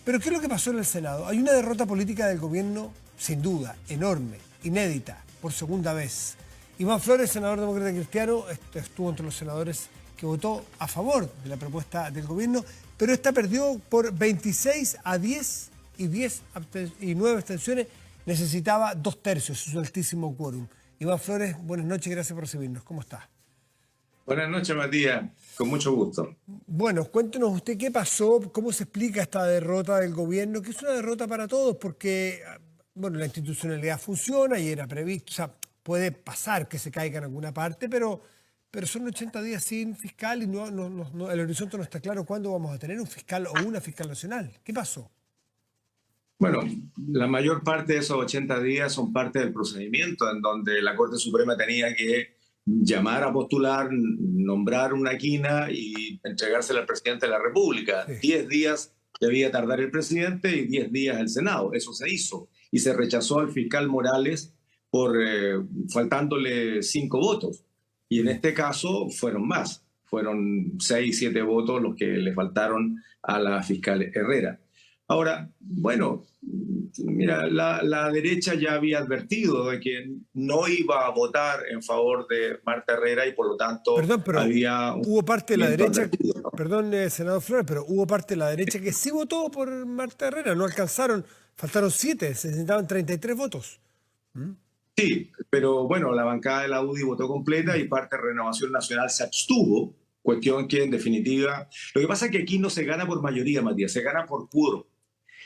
Pero ¿qué es lo que pasó en el Senado? Hay una derrota política del gobierno, sin duda, enorme, inédita, por segunda vez. Iván Flores, senador demócrata cristiano, estuvo entre los senadores que votó a favor de la propuesta del gobierno, pero esta perdió por 26 a 10 y 9 abstenciones. Necesitaba 2/3, es un altísimo quórum. Iván Flores, buenas noches, gracias por recibirnos. ¿Cómo está? Buenas noches, Matías. Con mucho gusto. Bueno, cuéntenos usted qué pasó, cómo se explica esta derrota del gobierno, que es una derrota para todos, porque bueno, la institucionalidad funciona y era previsto, o sea, puede pasar que se caiga en alguna parte, pero son 80 días sin fiscal y el horizonte no está claro cuándo vamos a tener un fiscal o una fiscal nacional. ¿Qué pasó? Bueno, la mayor parte de esos 80 días son parte del procedimiento en donde la Corte Suprema tenía que llamar a postular, nombrar una quina y entregársela al presidente de la República. Sí. 10 días debía tardar el presidente y 10 días el Senado. Eso se hizo. Y se rechazó al fiscal Morales por faltándole 5 votos. Y en este caso fueron más. Fueron 6, 7 votos los que le faltaron a la fiscal Herrera. Ahora, bueno, mira, la derecha ya había advertido de que no iba a votar en favor de Marta Herrera y por lo tanto Perdón, pero había hubo parte de la derecha, advertido, ¿no? perdón, senador Flores, pero hubo parte de la derecha que sí votó por Marta Herrera, no alcanzaron, faltaron 7, se necesitaban 33 votos. Sí, pero bueno, la bancada de la UDI votó completa y parte de Renovación Nacional se abstuvo, cuestión que en definitiva... Lo que pasa es que aquí no se gana por mayoría, Matías, se gana por quórum.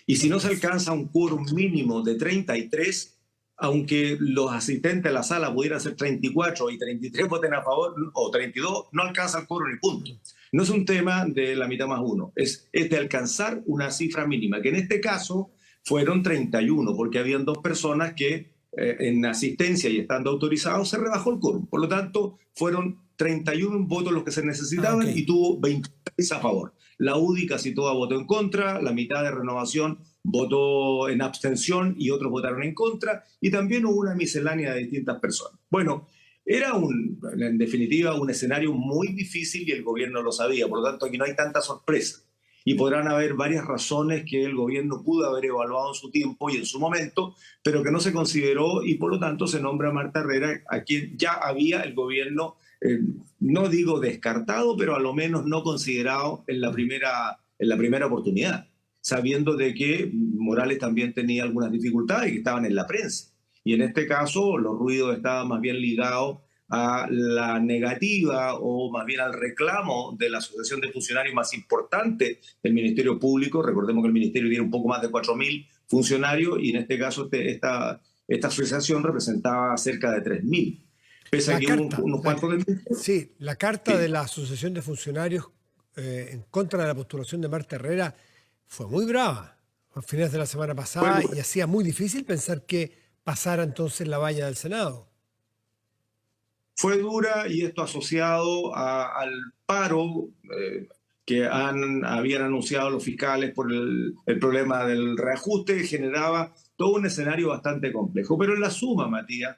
Y si no se alcanza un quórum mínimo de 33, aunque los asistentes a la sala pudieran ser 34 y 33 voten a favor, o 32, no alcanza el quórum ni punto. No es un tema de la mitad más uno, es de alcanzar una cifra mínima, que en este caso fueron 31, porque habían 2 personas que en asistencia y estando autorizados se rebajó el quórum. Por lo tanto, fueron 31 votos los que se necesitaban y tuvo 26 a favor. La UDI casi toda votó en contra, la mitad de Renovación votó en abstención y otros votaron en contra, y también hubo una miscelánea de distintas personas. Bueno, era en definitiva un escenario muy difícil y el gobierno lo sabía, por lo tanto aquí no hay tanta sorpresa. Y podrán haber varias razones que el gobierno pudo haber evaluado en su tiempo y en su momento, pero que no se consideró y por lo tanto se nombra a Marta Herrera, a quien ya había el gobierno, no digo descartado, pero a lo menos no considerado en la primera oportunidad, sabiendo de que Morales también tenía algunas dificultades y que estaban en la prensa. Y en este caso los ruidos estaban más bien ligados a la negativa o más bien al reclamo de la asociación de funcionarios más importante del Ministerio Público. Recordemos que el Ministerio tiene un poco más de 4.000 funcionarios y en este caso esta asociación representaba cerca de 3.000. Pese a que hubo unos cuantos de... Sí, la carta de la Asociación de Funcionarios en contra de la postulación de Marta Herrera fue muy brava a finales de la semana pasada y hacía muy difícil pensar que pasara entonces la valla del Senado. Fue dura y esto asociado al paro que habían anunciado los fiscales por el problema del reajuste, generaba todo un escenario bastante complejo. Pero en la suma, Matías,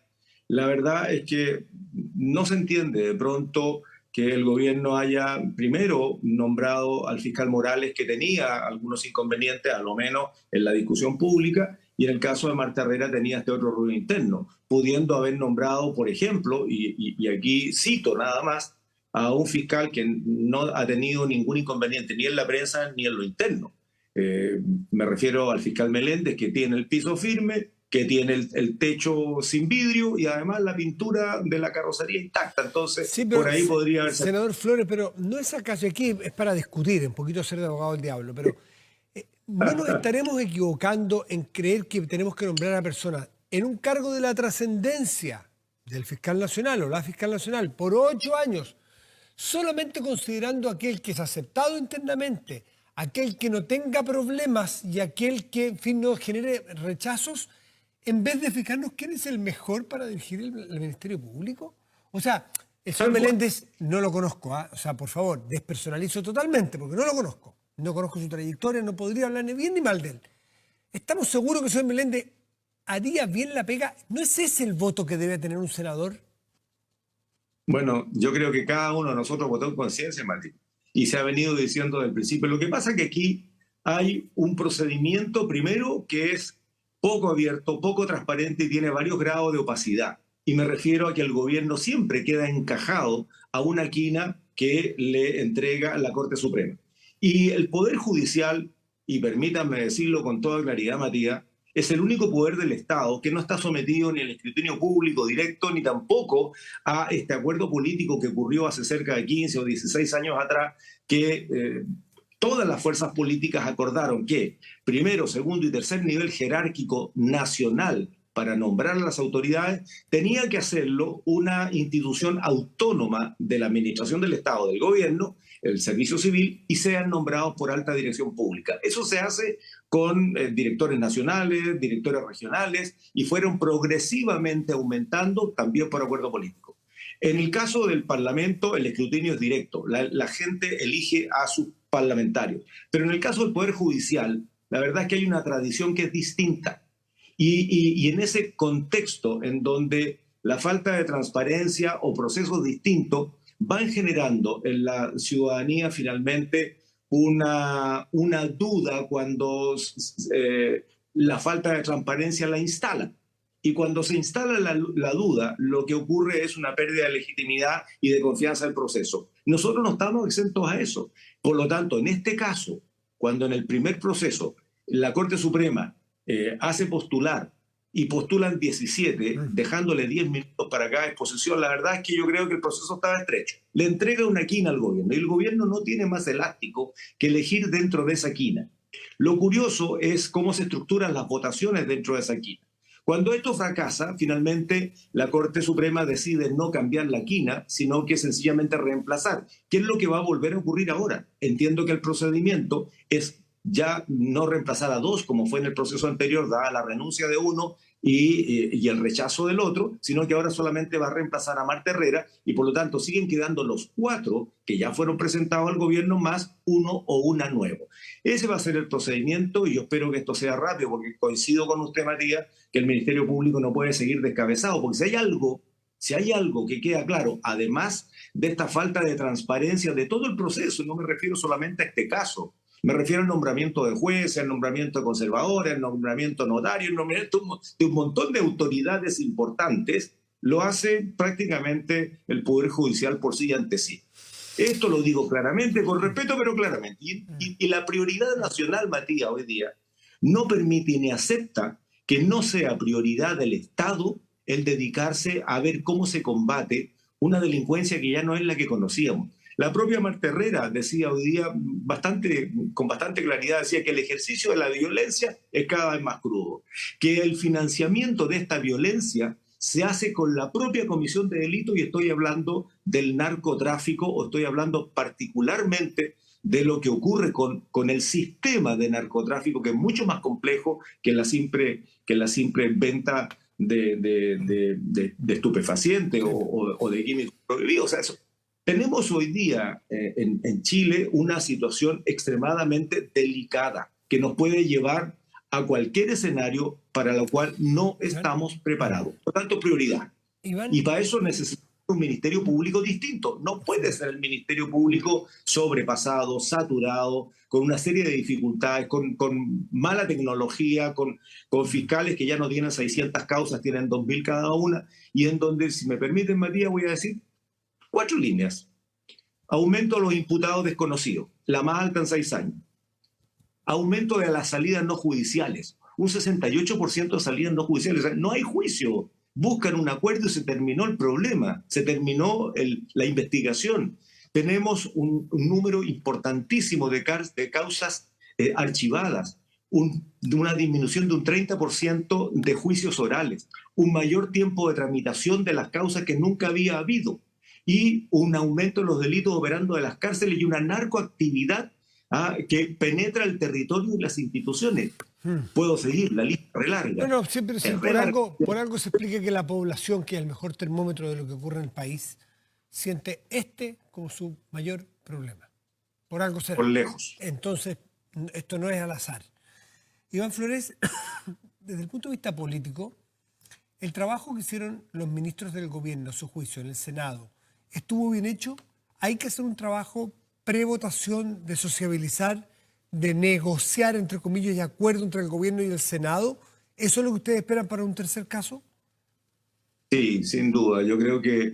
la verdad es que no se entiende de pronto que el gobierno haya primero nombrado al fiscal Morales, que tenía algunos inconvenientes, a lo menos en la discusión pública, y en el caso de Marta Herrera tenía este otro ruido interno, pudiendo haber nombrado, por ejemplo, y aquí cito nada más, a un fiscal que no ha tenido ningún inconveniente ni en la prensa ni en lo interno. Me refiero al fiscal Meléndez, que tiene el piso firme, que tiene el techo sin vidrio y además la pintura de la carrocería intacta. Entonces, sí, pero, por ahí podría haber... Senador Flores, pero no es acaso, aquí es para discutir, un poquito ser de abogado del diablo, pero ¿no nos estaremos equivocando en creer que tenemos que nombrar a personas en un cargo de la trascendencia del fiscal nacional o la fiscal nacional por 8 años, solamente considerando aquel que es aceptado internamente, aquel que no tenga problemas y aquel que, en fin, no genere rechazos, en vez de fijarnos quién es el mejor para dirigir el Ministerio Público? O sea, el señor Meléndez no lo conozco, o sea, por favor, despersonalizo totalmente porque no lo conozco. No conozco su trayectoria, no podría hablar ni bien ni mal de él. ¿Estamos seguros que el señor Meléndez haría bien la pega? ¿No es ese el voto que debe tener un senador? Bueno, yo creo que cada uno de nosotros votó en conciencia, Martín, y se ha venido diciendo desde el principio. Lo que pasa es que aquí hay un procedimiento primero que es poco abierto, poco transparente y tiene varios grados de opacidad. Y me refiero a que el gobierno siempre queda encajado a una quina que le entrega la Corte Suprema. Y el Poder Judicial, y permítanme decirlo con toda claridad, Matías, es el único poder del Estado que no está sometido ni al escrutinio público directo, ni tampoco a este acuerdo político que ocurrió hace cerca de 15 o 16 años atrás, que todas las fuerzas políticas acordaron que primero, segundo y tercer nivel jerárquico nacional para nombrar a las autoridades, tenía que hacerlo una institución autónoma de la administración del Estado, del gobierno, el servicio civil, y sean nombrados por alta dirección pública. Eso se hace con directores nacionales, directores regionales, y fueron progresivamente aumentando también por acuerdo político. En el caso del Parlamento, el escrutinio es directo. La gente elige a sus parlamentarios. Pero en el caso del Poder Judicial, la verdad es que hay una tradición que es distinta. Y en ese contexto en donde la falta de transparencia o procesos distintos van generando en la ciudadanía finalmente una duda cuando la falta de transparencia la instala. Y cuando se instala la duda, lo que ocurre es una pérdida de legitimidad y de confianza del proceso. Nosotros no estamos exentos a eso. Por lo tanto, en este caso, cuando en el primer proceso la Corte Suprema hace postular y postulan 17, dejándole 10 minutos para cada exposición, la verdad es que yo creo que el proceso estaba estrecho. Le entrega una quina al gobierno y el gobierno no tiene más elástico que elegir dentro de esa quina. Lo curioso es cómo se estructuran las votaciones dentro de esa quina. Cuando esto fracasa, finalmente la Corte Suprema decide no cambiar la quina, sino que sencillamente reemplazar. ¿Qué es lo que va a volver a ocurrir ahora? Entiendo que el procedimiento es ya no reemplazar a dos, como fue en el proceso anterior, dada la renuncia de uno y el rechazo del otro, sino que ahora solamente va a reemplazar a Marta Herrera y por lo tanto siguen quedando los 4 que ya fueron presentados al gobierno más uno o una nuevo. Ese va a ser el procedimiento y yo espero que esto sea rápido porque coincido con usted, Matías, que el Ministerio Público no puede seguir descabezado porque si hay algo que queda claro, además de esta falta de transparencia de todo el proceso, no me refiero solamente a este caso, me refiero al nombramiento de jueces, al nombramiento de conservadores, al nombramiento de notarios, al nombramiento de un montón de autoridades importantes, lo hace prácticamente el Poder Judicial por sí y ante sí. Esto lo digo claramente, con respeto, pero claramente. Y la prioridad nacional, Matías, hoy día, no permite ni acepta que no sea prioridad del Estado el dedicarse a ver cómo se combate una delincuencia que ya no es la que conocíamos. La propia Marta Herrera decía hoy día con bastante claridad, decía que el ejercicio de la violencia es cada vez más crudo, que el financiamiento de esta violencia se hace con la propia comisión de delito y estoy hablando del narcotráfico o estoy hablando particularmente de lo que ocurre con el sistema de narcotráfico que es mucho más complejo que la simple venta de estupefacientes o de químicos prohibidos. O sea, tenemos hoy día en Chile una situación extremadamente delicada que nos puede llevar a cualquier escenario para lo cual no estamos preparados. Por tanto, prioridad. Iván, Y para eso necesitamos un ministerio público distinto. No puede ser el ministerio público sobrepasado, saturado, con una serie de dificultades, con mala tecnología, con fiscales que ya no tienen 600 causas, tienen 2.000 cada una, y en donde, si me permiten, Matías, voy a decir 4 líneas. Aumento a los imputados desconocidos, la más alta en 6 años. Aumento de las salidas no judiciales, un 68% de salidas no judiciales. O sea, no hay juicio. Buscan un acuerdo y se terminó el problema, se terminó la investigación. Tenemos un número importantísimo de causas archivadas, una disminución de un 30% de juicios orales, un mayor tiempo de tramitación de las causas que nunca había habido y un aumento en los delitos operando de las cárceles y una narcoactividad que penetra el territorio y las instituciones. Puedo seguir, la lista es re larga. No, siempre sí, por algo se explica que la población, que es el mejor termómetro de lo que ocurre en el país, siente como su mayor problema. Por algo será. Por lejos. Entonces, esto no es al azar. Iván Flores, desde el punto de vista político, el trabajo que hicieron los ministros del gobierno, a su juicio, en el Senado, ¿estuvo bien hecho? Hay que hacer un trabajo pre-votación de sociabilizar de negociar, entre comillas, y acuerdo entre el gobierno y el Senado. ¿Eso es lo que ustedes esperan para un tercer caso? Sí, sin duda. Yo creo que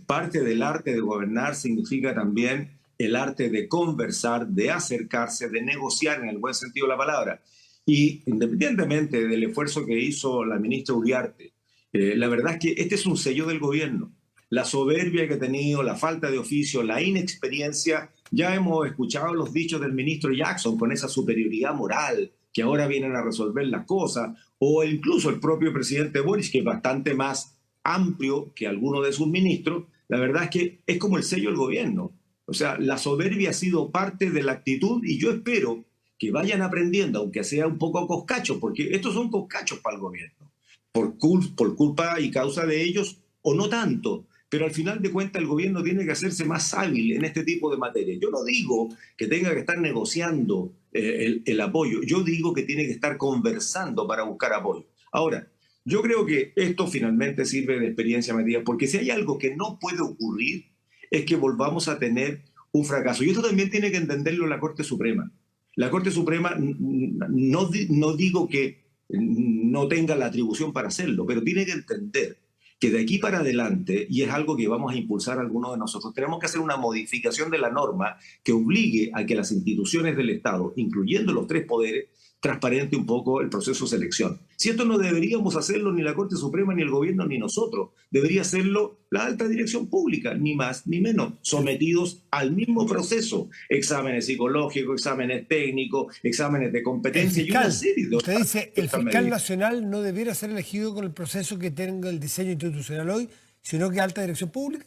parte del arte de gobernar significa también el arte de conversar, de acercarse, de negociar en el buen sentido de la palabra. Y independientemente del esfuerzo que hizo la ministra Uriarte, la verdad es que este es un sello del gobierno. La soberbia que ha tenido, la falta de oficio, la inexperiencia. Ya hemos escuchado los dichos del ministro Jackson con esa superioridad moral que ahora vienen a resolver las cosas, o incluso el propio presidente Boris, que es bastante más amplio que alguno de sus ministros. La verdad es que es como el sello del gobierno. O sea, la soberbia ha sido parte de la actitud y yo espero que vayan aprendiendo, aunque sea un poco coscachos, porque estos son coscachos para el gobierno, por culpa y causa de ellos, o no tanto, pero al final de cuentas el gobierno tiene que hacerse más hábil en este tipo de materia. Yo no digo que tenga que estar negociando el apoyo, yo digo que tiene que estar conversando para buscar apoyo. Ahora, yo creo que esto finalmente sirve de experiencia, Matías, porque si hay algo que no puede ocurrir es que volvamos a tener un fracaso. Y esto también tiene que entenderlo la Corte Suprema. La Corte Suprema, no digo que no tenga la atribución para hacerlo, pero tiene que entender que de aquí para adelante, y es algo que vamos a impulsar algunos de nosotros, tenemos que hacer una modificación de la norma que obligue a que las instituciones del Estado, incluyendo los tres poderes, transparente un poco el proceso de selección. Si esto no deberíamos hacerlo ni la Corte Suprema, ni el gobierno, ni nosotros, debería hacerlo la alta dirección pública, ni más ni menos, sometidos al mismo proceso, exámenes psicológicos, exámenes técnicos, exámenes de competencia y una serie de usted dice, el fiscal medidas. nacional no debiera ser elegido con el proceso que tenga el diseño institucional hoy, sino que alta dirección pública.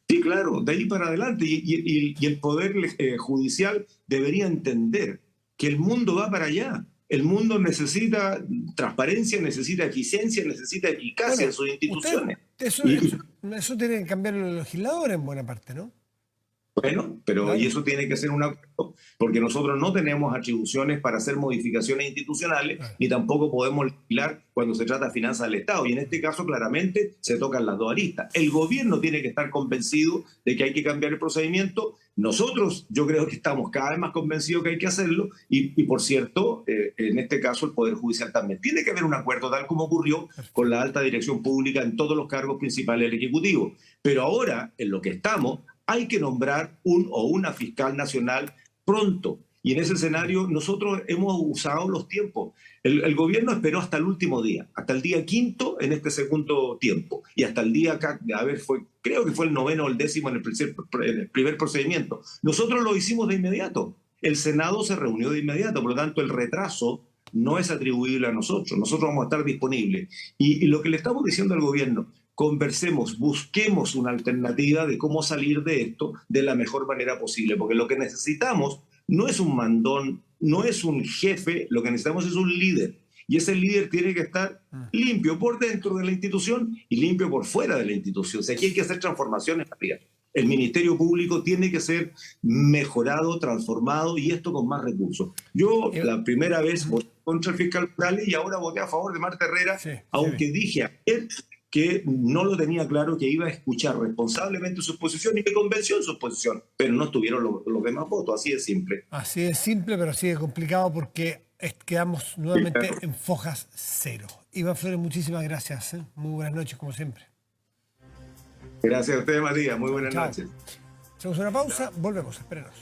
Sí, claro, de ahí para adelante. Y el Poder Judicial debería entender que el mundo va para allá. El mundo necesita transparencia, necesita eficiencia, necesita eficacia en sus instituciones. Eso tiene que cambiar los legisladores en buena parte, ¿no? Bueno, pero Claro. y eso tiene que ser un acuerdo, porque nosotros no tenemos atribuciones para hacer modificaciones institucionales, Claro. ni tampoco podemos legislar cuando se trata de finanzas del Estado. Y en este caso, claramente, se tocan las dos aristas. El gobierno tiene que estar convencido de que hay que cambiar el procedimiento. Nosotros, yo creo que estamos cada vez más convencidos que hay que hacerlo. Y por cierto, en este caso, el Poder Judicial también. Tiene que haber un acuerdo, tal como ocurrió con la alta dirección pública en todos los cargos principales del Ejecutivo. Pero ahora, en lo que estamos, hay que nombrar un o una fiscal nacional pronto. Y en ese escenario nosotros hemos usado los tiempos. El gobierno esperó hasta el último día, hasta el día 5 en este segundo tiempo. Y hasta el día, creo que fue el 9º o el 10º en el primer procedimiento. Nosotros lo hicimos de inmediato. El Senado se reunió de inmediato, por lo tanto el retraso no es atribuible a nosotros. Nosotros vamos a estar disponibles. Y lo que le estamos diciendo al gobierno, conversemos, busquemos una alternativa de cómo salir de esto de la mejor manera posible, porque lo que necesitamos no es un mandón, no es un jefe, lo que necesitamos es un líder. Y ese líder tiene que estar limpio por dentro de la institución y limpio por fuera de la institución. O sea, aquí hay que hacer transformaciones. El Ministerio Público tiene que ser mejorado, transformado, y esto con más recursos. Yo la primera vez voté contra el fiscal Morales y ahora voté a favor de Marta Herrera, aunque dije ayer que no lo tenía claro, que iba a escuchar responsablemente su posición, y me convenció en su posición, pero no estuvieron los demás votos, así de simple. Así de simple, pero así de complicado, porque quedamos nuevamente en fojas cero. Iván Flores, muchísimas gracias. Muy buenas noches, como siempre. Gracias a ustedes, Matías. Muy buenas noches. Hacemos una pausa, volvemos, espérenos.